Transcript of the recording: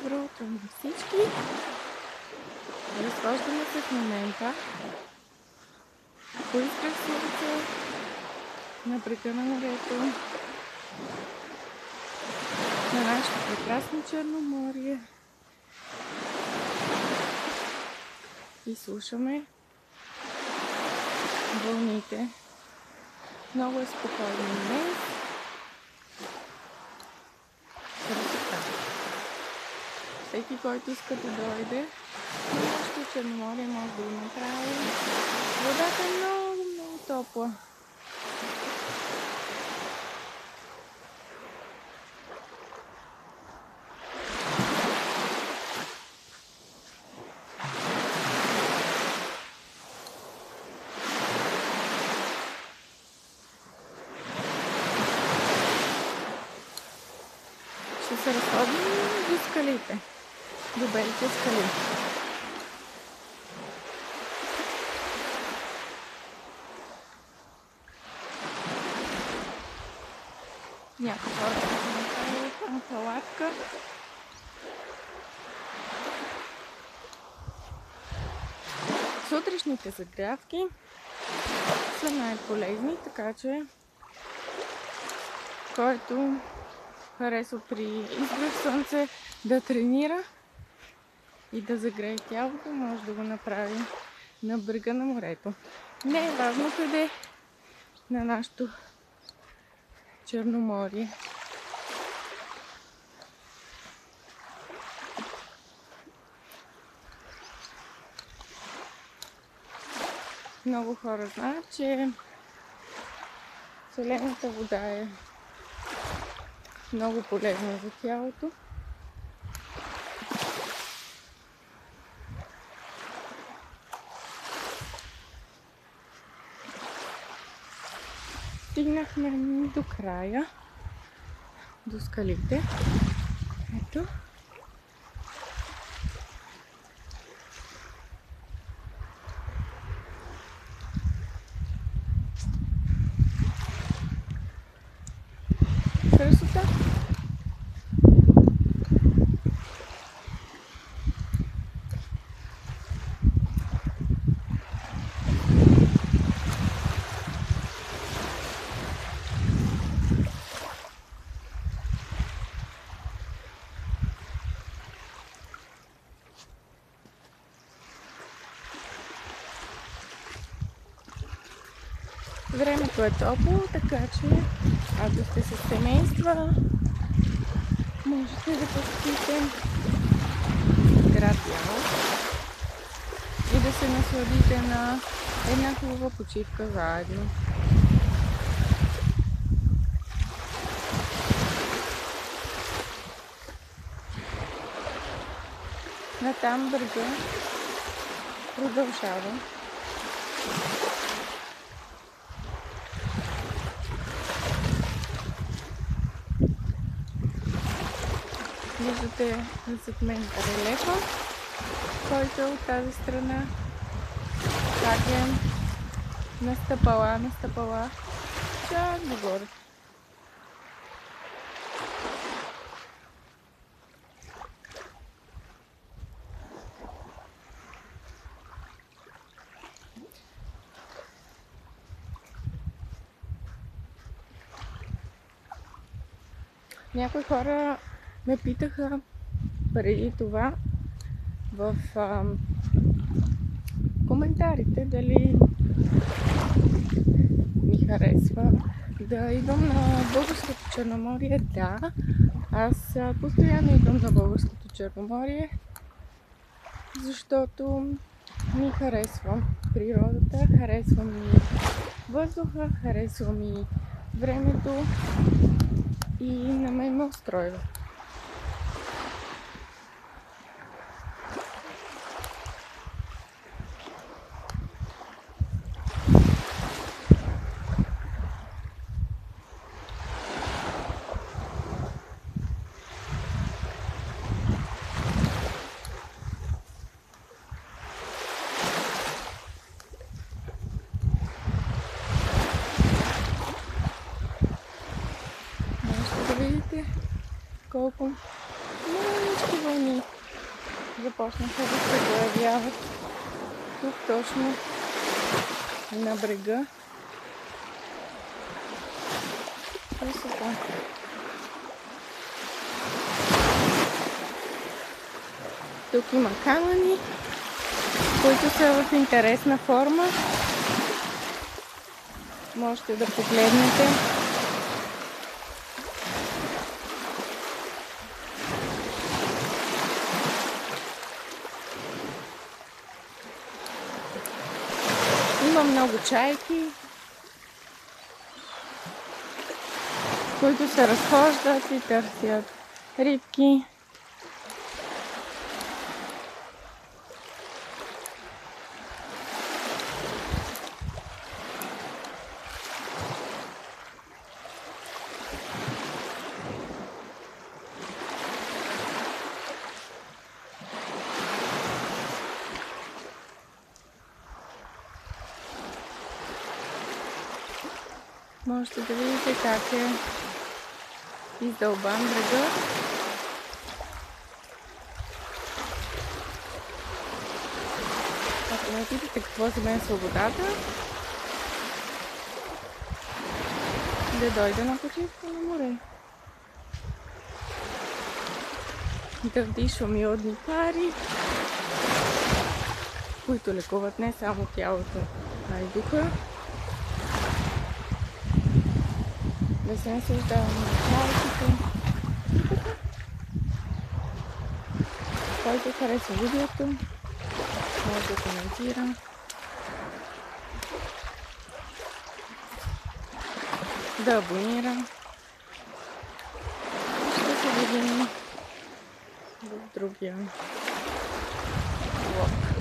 Добро утро на всички! Разхождаме се в момента по изкръсването на брега на морето, на нашето прекрасно Черноморие и слушаме вълните. Много е спокойно днес. Красота! Всеки, който иска да дойде на нашето Черноморие, може да го направи. Водата е много, много топла. Ще се разходим до скалите, до белите скали. Някои хора са направили палатка. Сутрешните загрявки са най-полезни, така че който харесва при изгрев слънце да тренира и да загрее тялото, може да го направи на брега на морето. Не е важно къде на нашето Черноморие. Много хора знаят, че солената вода е много полезна за тялото. Стигнахме до края, до скалите. Ето. Красота! Времето е топло, така че ако сте с семейства, можете да посетите град Бяла и да се насладите на една хубава почивка заедно. Натам брега продължава. Виждате зад мен релефа, който е от тази страна. Как е настъпала, чак догоре. Някои хора ме питаха преди това в коментарите дали ми харесва да идвам на българското Черноморие. Да, аз постоянно идвам на българското Черноморие, защото ми харесва природата, харесва ми въздуха, харесва ми времето и на мен ме устройва. Можете да видите колко Малички вълни започнаха да се появяват тук точно на брега. Красота. Тук има камъни, които са в интересна форма. Можете да погледнете. Има много чайки, които се разхождат и търсят рибки. Можете да видите как е издълбан брега. Ако не видите какво за мен свободата, да дойда на почивка на море. Да вдишвам йодни пари, които лекуват не само тялото, а и духа. Да се наслаждавам на чайките. Който харесва видеото, може да коментира. Да абонира. Ще се видим в другия влог.